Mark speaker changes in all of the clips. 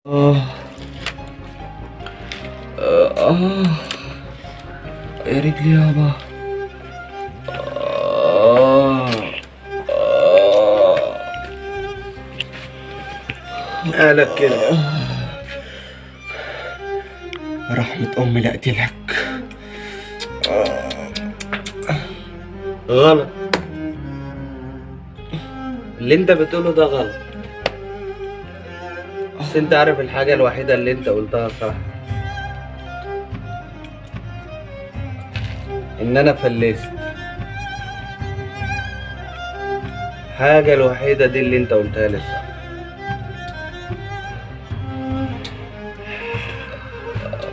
Speaker 1: آه آه يا رجلي يابا. آه آه
Speaker 2: مالك كده؟
Speaker 1: رحمة أمي لأقتلك.
Speaker 2: غلط. اللي انت بتقوله ده غلط، بس انت عارف الحاجة الوحيدة اللي انت قلتها صح، ان انا فلست. الحاجة الوحيدة دي اللي انت قلتها لي صح.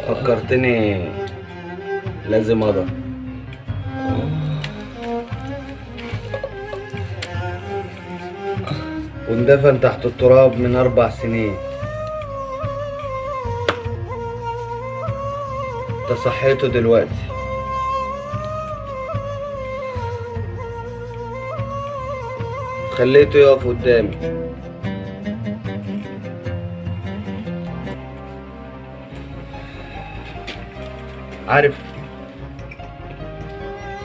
Speaker 2: فكرتني لازم اضرب. واندفن تحت التراب من 4 سنين. انت صحيته دلوقتي. خليته يقف قدامي. عارف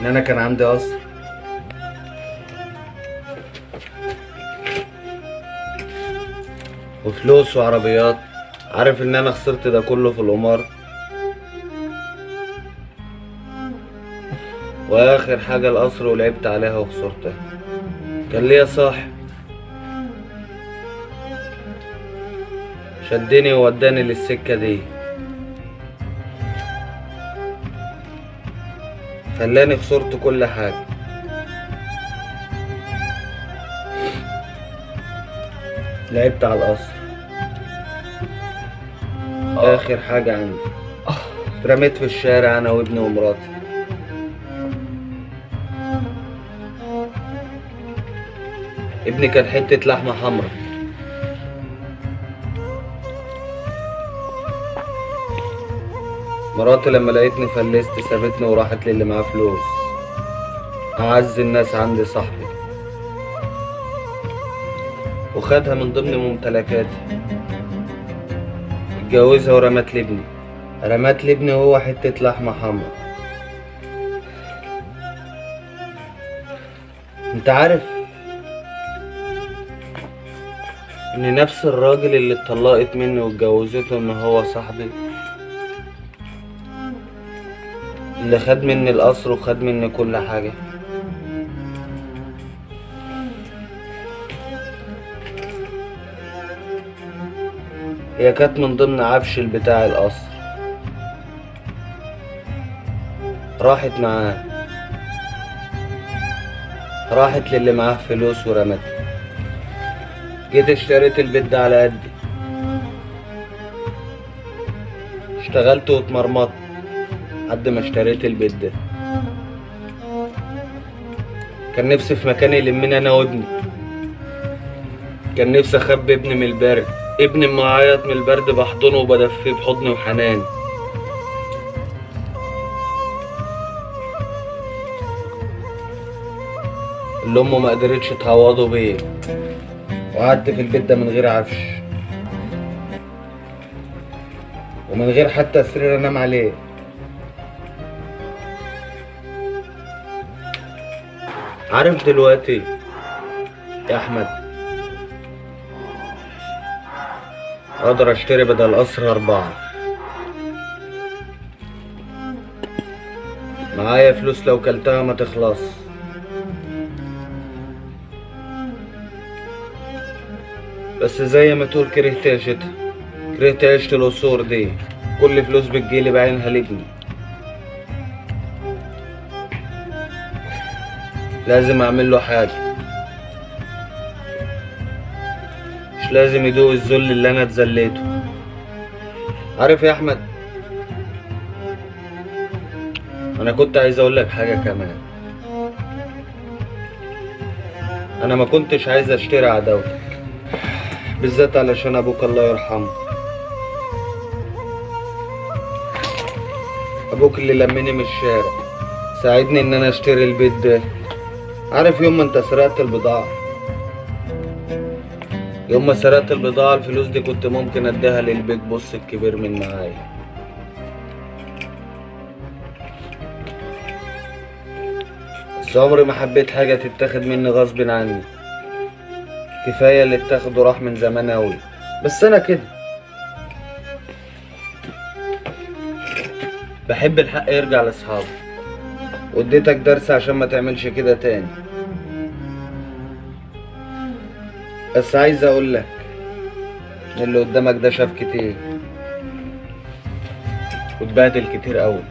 Speaker 2: ان انا كان عندي قصر وفلوس وعربيات. عارف ان انا خسرت ده كله في القمار، واخر حاجة القصر ولعبت عليها وخسرتها. كان ليا صاحب شدني ووداني للسكة دي، خلاني خسرت كل حاجة. لعبت على القصر، اخر حاجة عندي. اترميت في الشارع انا وابني ومراتي. ابني كان حتة لحمة حمرا. مراتي لما لقيتني فلست سابتني وراحت للي معاه فلوس. أعز الناس عندي صاحبي، وخدها من ضمن ممتلكاتي. اتجوزها ورمت لي ابني. رمت لي ابني وهو حتة لحمة حمرا. انت عارف ان نفس الراجل اللي اتطلقت مني واتجوزته ان هو صاحبي، اللي خد مني القصر وخد مني كل حاجة. هي كانت من ضمن عفش بتاع القصر، راحت معاه، راحت للي معاه فلوس ورمت. جيت اشتريت البيت ده على قدي، اشتغلت واتمرمطت لحد ما اشتريت البيت ده. كان نفسي في مكان يلمني انا وابني. كان نفسي اخبي ابني من البرد. ابني اما عيط من البرد بحضنه وبدفيه بحضن وحنان. اللي امه ما قدرتش تعوضه بيه، وقعدت في البيت ده من غير عفش ومن غير حتى سرير انام عليه. عارف دلوقتي يا احمد، اقدر اشتري بدل قصر 4. معايا فلوس لو كلتها ما تخلص. بس زي ما تقول كرهت عيشتها، كرهت عيشة القصور دي. كل فلوس بتجيلي بعينها لابني. لازم اعمل له حاجة، مش لازم يدوق الذل اللي انا اتذليته. عارف يا احمد، انا كنت عايز اقول لك حاجة كمان. انا ما كنتش عايز اشتري عداوتك، بالذات علشان ابوك الله يرحمه. ابوك اللي لمني من الشارع، ساعدني ان انا اشتري البيت ده. عارف يوم ما انت سرقت البضاعة يوم ما سرقت البضاعة الفلوس دي كنت ممكن اديها للبيج بوس الكبير من معايا. بس عمري ما حبيت حاجة تتاخد مني غصب عني. كفاية اللي اتاخده راح من زمان اوي. بس انا كده بحب الحق يرجع لاصحابه، واديتك درس عشان ما تعملش كده تاني. بس عايز اقول لك اللي قدامك ده شاف كتير واتبهدل كتير قوي،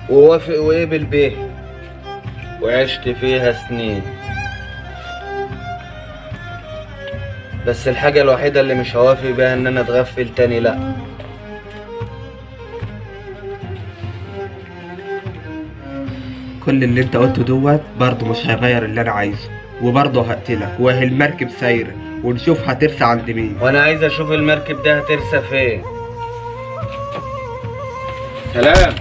Speaker 2: ووافق وقبل بيه وعشت فيها سنين. بس الحاجة الوحيدة اللي مش هوافق بيها ان انا اتغفل تاني، لا.
Speaker 1: كل اللي انت قلته دوت برضه مش هيغير اللي انا عايزه، وبرضه هقتلك وهي المركب سايرة ونشوف هترسى عند مين.
Speaker 2: وانا عايز اشوف المركب ده هترسى فين. سلام.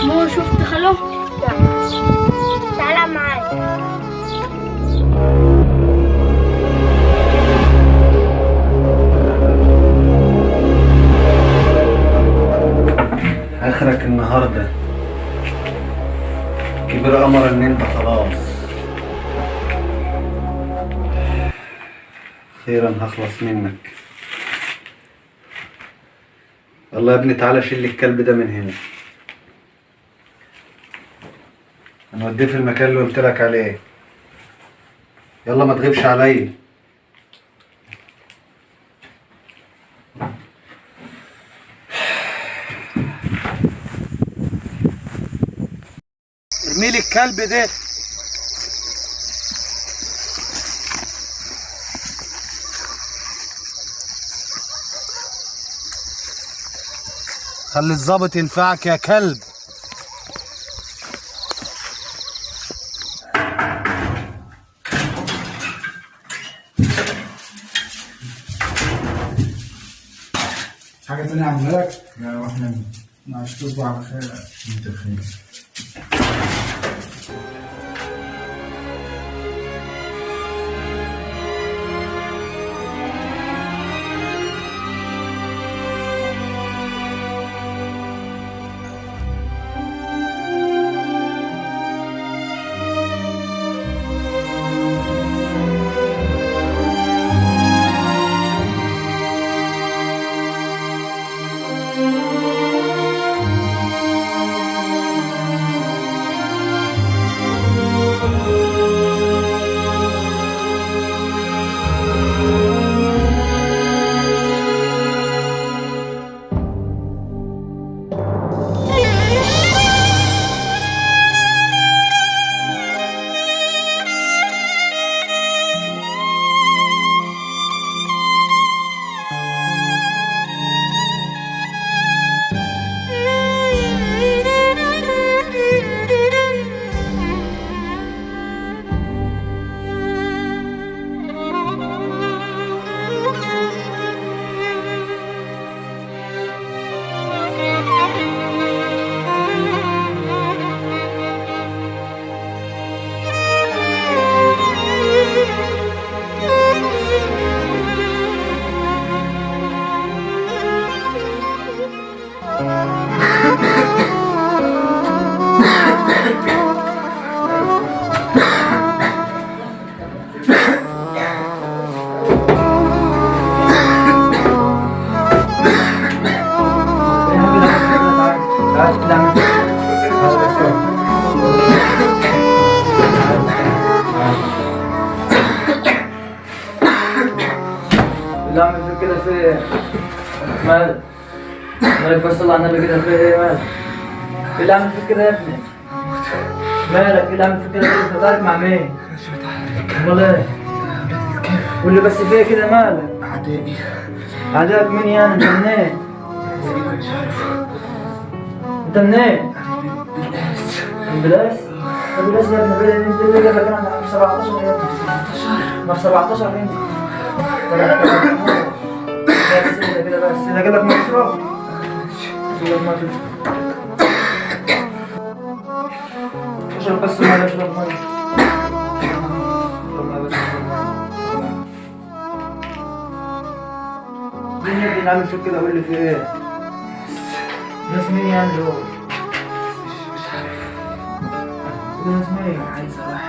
Speaker 3: مو شفت خلو؟ تعال معايا.
Speaker 2: اخرك النهارده كبير امر ان انت خلاص. خيرا هخلص منك. يلا يا ابني تعالى شيل الكلب ده من هنا، هنوديه في المكان اللي قلت لك عليه. يلا ما تغيبش عليا. ارمي لي الكلب ده. خلي الظابط ينفعك يا كلب.
Speaker 4: حاجة تانية أعملها لك؟ لا واحنا معلش تصبح على خير. أنت بخير.
Speaker 5: اللي عامل فيك كده في ايه؟ مالك؟ مالك بس صلى على النبي كده في ايه مالك؟ ايه اللي عامل فيك كده يا ابني؟ مالك؟ ايه اللي عامل فيك كده؟ انت طالع مع مين؟ امال ايه؟ واللي بس فيا كده مالك؟
Speaker 4: أعدائي
Speaker 5: عداك مين يعني؟ انت منين؟ انت منين؟ من بلاس؟ من بلاس يا ابني بعيد انت اللي جابك انا في 17 يا ابني ما في 17 انت بس كده بس اذا جابك مشروب اشرب بس ميه اشرب ميه اشرب ميه بس مين يا ابني اللي عامل فيك كده قول لي في ايه؟ ناس مين يعني دول؟
Speaker 4: مش عارف
Speaker 5: ناس مين؟
Speaker 4: عايز أروح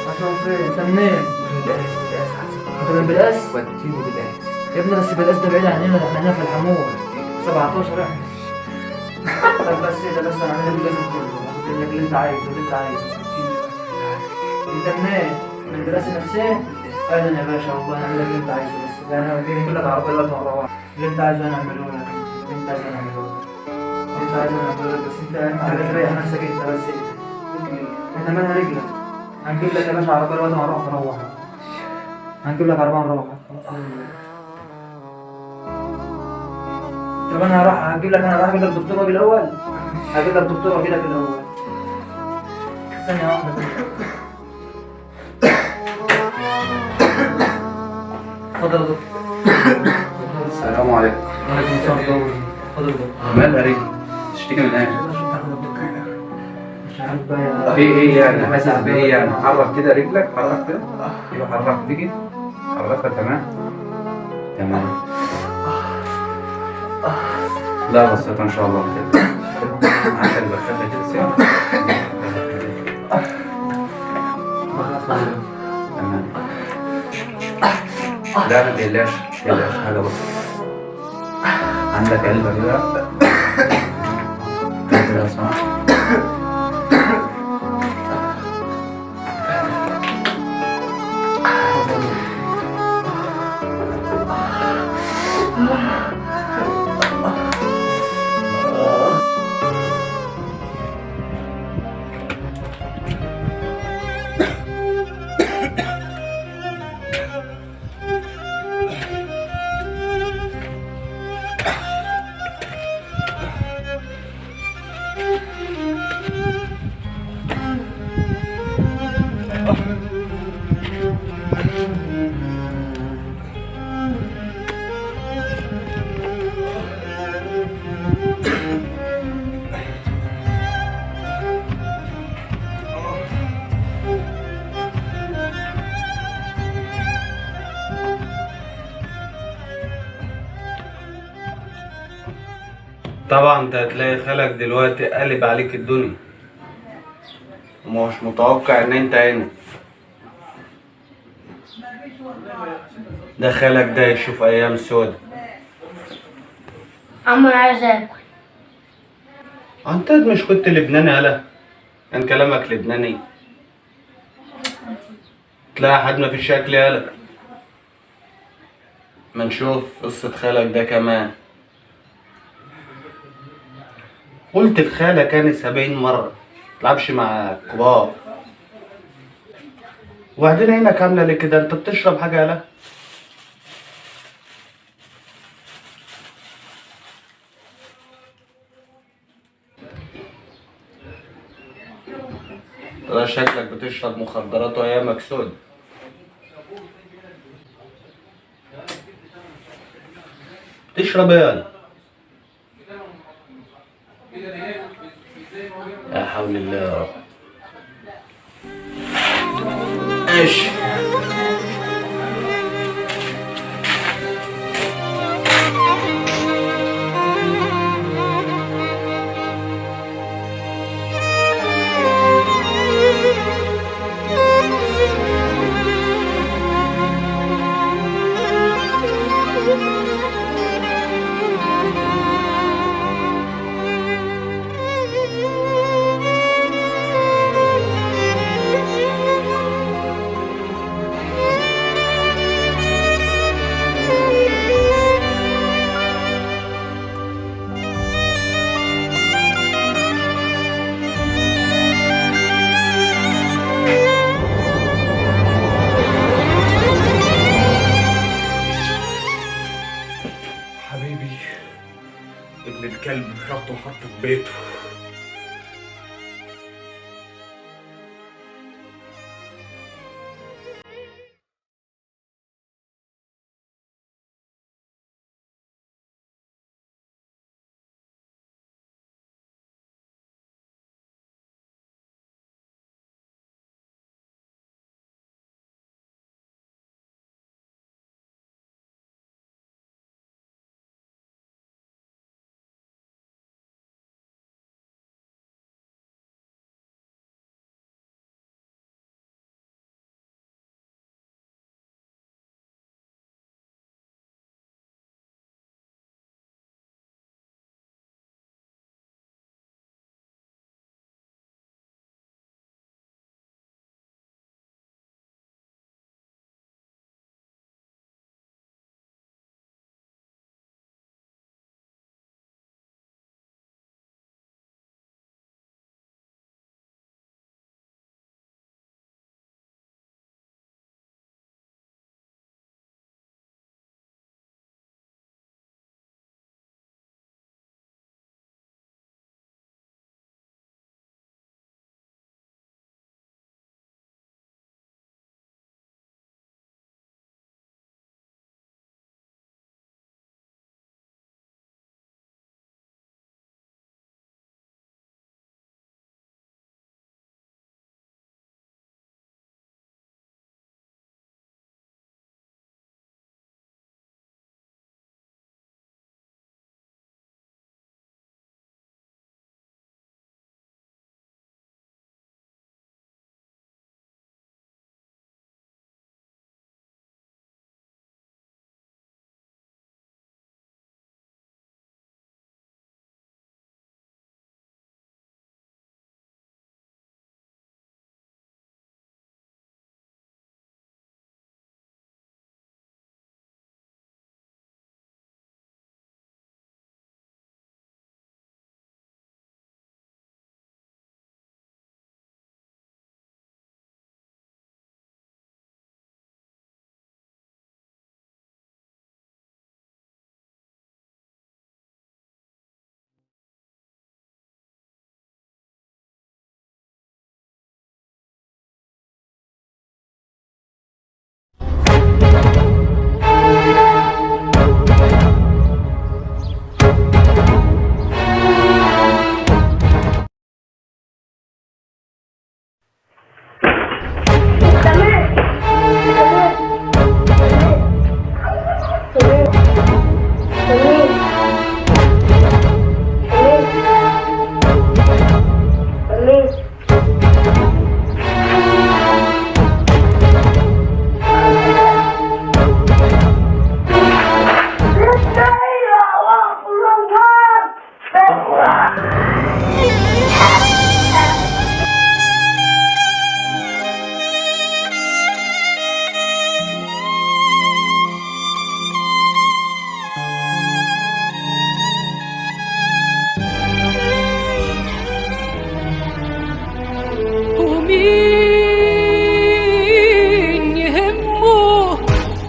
Speaker 5: هتروح فين؟ انت منين؟
Speaker 4: بالقاس
Speaker 5: انت من بلاس؟
Speaker 4: وديني بالقاس
Speaker 5: يا ابني بس بلاس ده بعيد عننا احنا هنا في الحمول 17 احنا طب بس ايه ده بس انا هعمل لك لازم كله هعمل لك اللي انت عايزه اللي انت عايزه انت منين؟ من بلاس نفسها؟ اهلا يا باشا والله هعمل لك اللي انت عايزه بس ده انا هجيب لك عربيه دلوقتي مره واحده اللي انت عايزه انا اعمله لك اللي انت عايزه انا اعمله لك اللي انت عايزه انا اعمله لك بس انت اهم حاجه تريح نفسك انت بس انت مالها رجلك هنجيب لك يا باشا عربيه دلوقتي نروح هنجيب لك عربيه نروح طب انا هروح اجيب لك دكتور واجي الاول هجيب لك دكتور واجي لك الاول ثانيه واحده اتفضل يا دكتور
Speaker 6: السلام عليكم.
Speaker 5: وعليكم السلام اتفضل يا دكتور
Speaker 6: مالها رجلي؟ تشتكي من ايه؟
Speaker 5: مش عارف بقى يا
Speaker 6: في ايه يعني؟ حاسس بايه يعني؟ حرك كده رجلك، حرك كده. ايوه حرك تيجي. حركها تمام. تمام. لا بسيطة ان شاء الله كده. عشان بخافها كده سيارة. تمام. لا ما تقلقش، حاجة بسيطة. عندك علبة كده. كده صح.
Speaker 2: طبعا انت هتلاقي خالك دلوقتي قلب عليك الدنيا ومش متوقع ان انت هنا. ده خالك ده يشوف ايام سودا.
Speaker 3: عمو انا عايز اكل.
Speaker 2: انت مش كنت لبناني يالا؟ كان كلامك لبناني. تلاقي حد ما فيش شكل يالا. ما نشوف قصة خالك ده كمان. قلت لخالك كان 70 مرة متلعبش مع الكبار. وبعدين عينك عاملة ليه كده؟ انت بتشرب حاجة يالا؟ ده شكلك بتشرب مخدرات وايامك سود. تشرب ايه يالا؟ لا حول الله يا رب. ايش؟
Speaker 1: حبيته.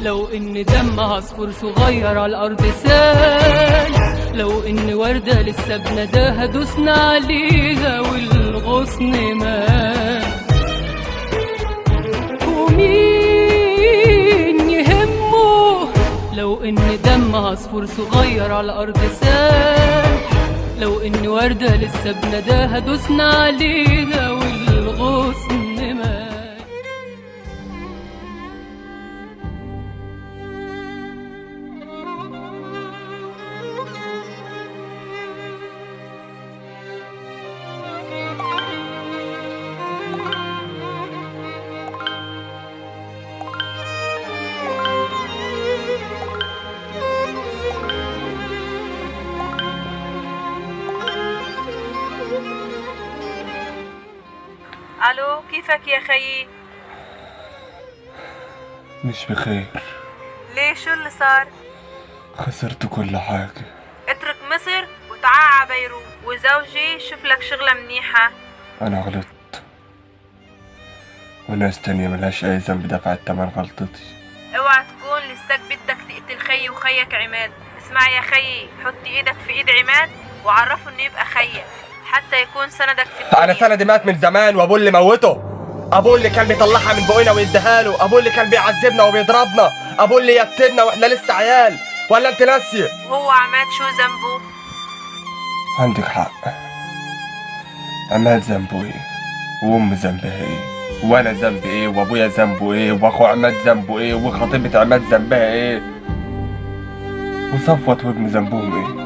Speaker 7: لو ان دم عصفور صغير على الارض سال، لو ان وردة لسه بنداها دوسنا عليها والغصن مات. ومين يهمه لو ان دم عصفور صغير على الارض سال، لو ان وردة لسه بنداها دوسنا عليها والغصن مات.
Speaker 8: الو، كيفك يا خيي؟
Speaker 1: مش بخير.
Speaker 8: ليه، شو اللي صار؟
Speaker 1: خسرت كل حاجة.
Speaker 8: اترك مصر وتعال على بيروت، وزوجي شوف لك شغلة منيحة.
Speaker 1: أنا غلطت، وناس تانية ملهاش أي ذنب دفعت تمن غلطتي.
Speaker 8: اوعى تكون لساك بدك تقتل خيي وخيك عماد. اسمع يا خيي، حط ايدك في ايد عماد وعرفه انه يبقى خيك حتى يكون سندك في الدنيا.
Speaker 1: انا سندي مات من زمان، وابوه اللي موته، ابوه اللي كان بيطلعها من بقنا ويديها له، ابوه اللي كان بيعذبنا وبيضربنا، ابوه اللي يتمنا واحنا لسه عيال. ولا انت ناسيه؟
Speaker 8: وهو عماد شو ذنبه؟
Speaker 1: عندك حق، عماد ذنبه ايه؟ وامي ذنبها ايه؟ وانا ذنبي ايه؟ وابويا ذنبه ايه؟ واخو عماد ذنبه ايه؟ وخطيبة عماد ذنبها ايه؟ وصفوت وابن ذنبهم ايه؟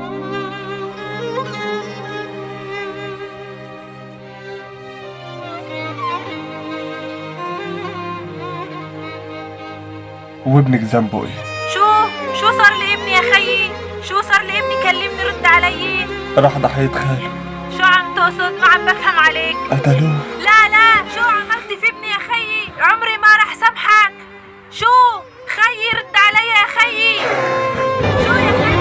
Speaker 1: وابنك ذنبه ايه؟
Speaker 8: شو صار لابني يا خيي؟ شو صار لابني؟ كلمني رد علي.
Speaker 1: راح ضحية خاله.
Speaker 8: شو عم تقصد؟ ما عم بفهم عليك.
Speaker 1: قتلوه.
Speaker 8: لا شو عملتي في ابني يا خيي؟ عمري ما رح سامحك. شو خيي رد علي يا خيي. شو يا خيي؟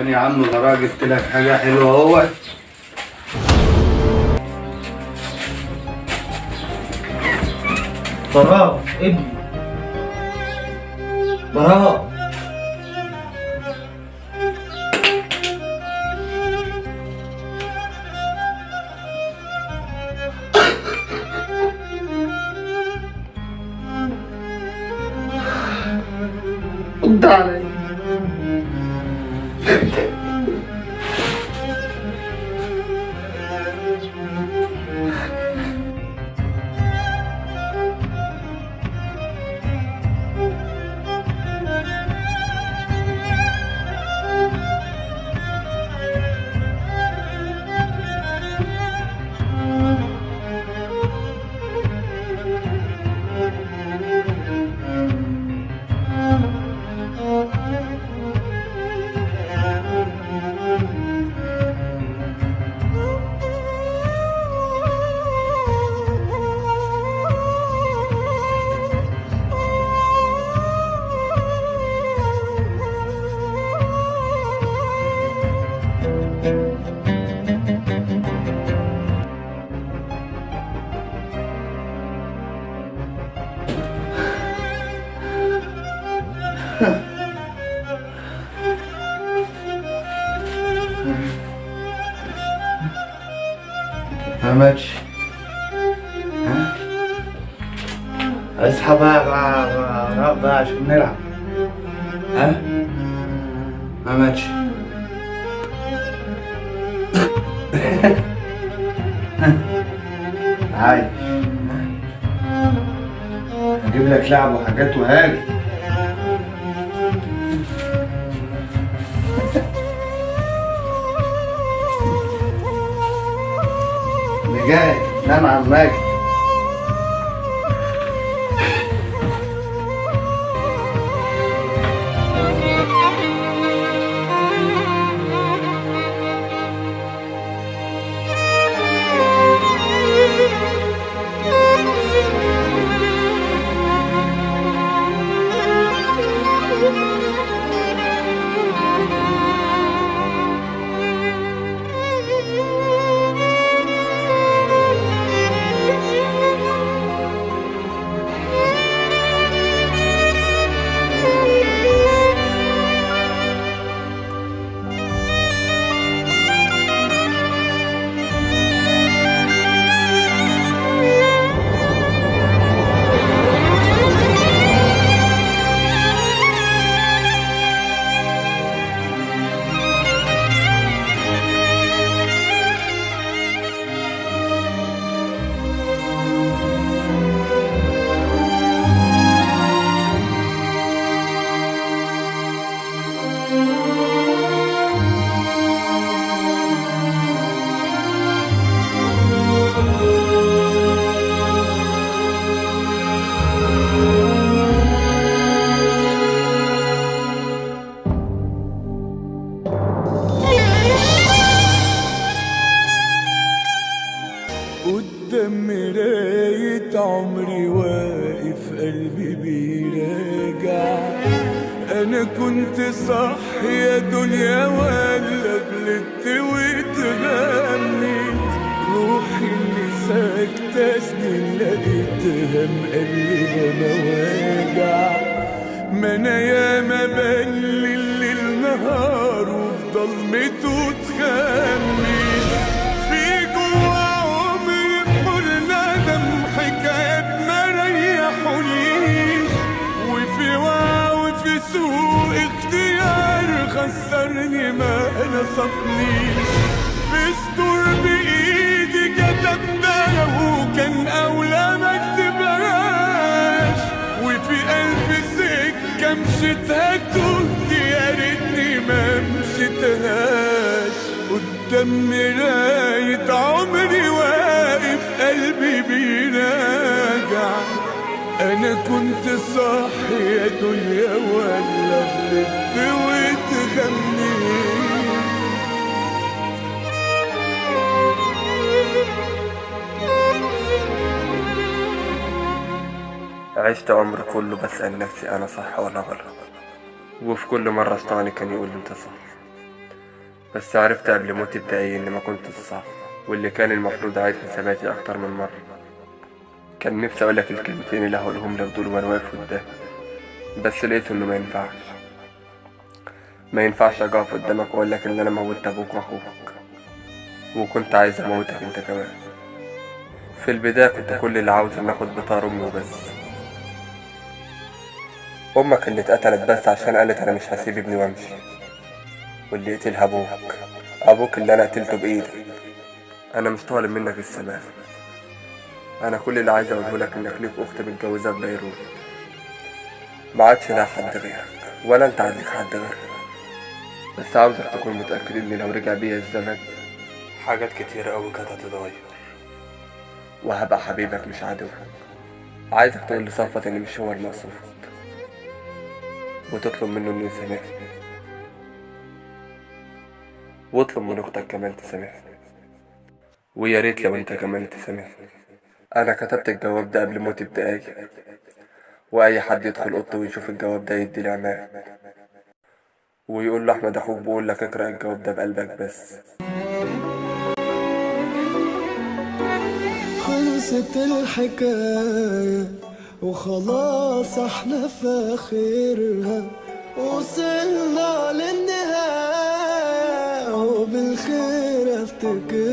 Speaker 2: يا عم غراء، جبت لك حاجة حلوة اهوت. براء ابني، براء. رد علي. ما ماتش. اصحى بقى عشان نلعب. ما ماتش. عايش. هجيب لك لعب وحاجات وهاجي. جاي نام على الماجد.
Speaker 9: كنت صح يا دنيا ولا غلطت واتغنيت؟ روحي اللي ساكتة سنين لقيتها مقلبة مواجع. ما انا ياما بلي الليل نهار وفي ضلمته اتخميت. في جوا عمري بحور ندم حكايات ما ريحونيش، وفي وعي وفي سوء اختيار خسرني ما نصفنيش. في سطور بايدي كتبتها وكان اولى ما اكتبهاش، وفي الف سكه مشيتها تهت يا ريتني ما مشيتهاش. قدام مراية عمري واقف قلبي بيراجع، انا كنت صح يا دنيا ولا غلطت واتغنيت؟
Speaker 1: عشت عمري كله بسأل نفسي أنا صح ولا غلط، وفي كل مرة أسطاني كان يقول أنت صح. بس عرفت قبل موتي بدقايق إني ما كنتش صح، واللي كان المفروض أعيد حساباتي أكتر من مرة. كان نفسي أقولك الكلمتين اللي هقولهم لك دول وأنا واقف قدامك، بس لقيت إنه ما ينفعش أجي أقف قدامك وأقولك إن أنا موتت أبوك وأخوك، وكنت عايز أموتك أنت كمان. في البداية كنت كل اللي عاوز إن آخد بطار أمي وبس. أمك اللي اتقتلت بس عشان قالت أنا مش هسيب ابني وأمشي، واللي يقتلها أبوك اللي أنا قتلته بإيدي. أنا مش طالب منك السماح، أنا كل اللي عايز أقوله لك إنك ليك أخت متجوزة في بيروت، ما عادش لها حد غيرك ولا أنت عندك حد غيرك. بس عاوزك تكون متأكد إن لو رجع بيا الزمن حاجات كتير أوي كانت هتتغير، وهبقى حبيبك مش عدوك. عايزك تقول لصفوت إن مش هو المقصود، وتطلب منه إنه يسامحني، واطلب من أختك كمان تسامحني، ويا ريت لو أنت كمان تسامحني. أنا كتبت الجواب ده قبل موتي بدقايق، وأي حد يدخل أوضته ويشوف الجواب ده يدي العمام ويقول له أحمد أخوك بيقول لك اقرأ الجواب ده بقلبك بس.
Speaker 9: خلصت الحكاية وخلاص احنا في آخرها، وصلنا للنهاية وبالخير افتكر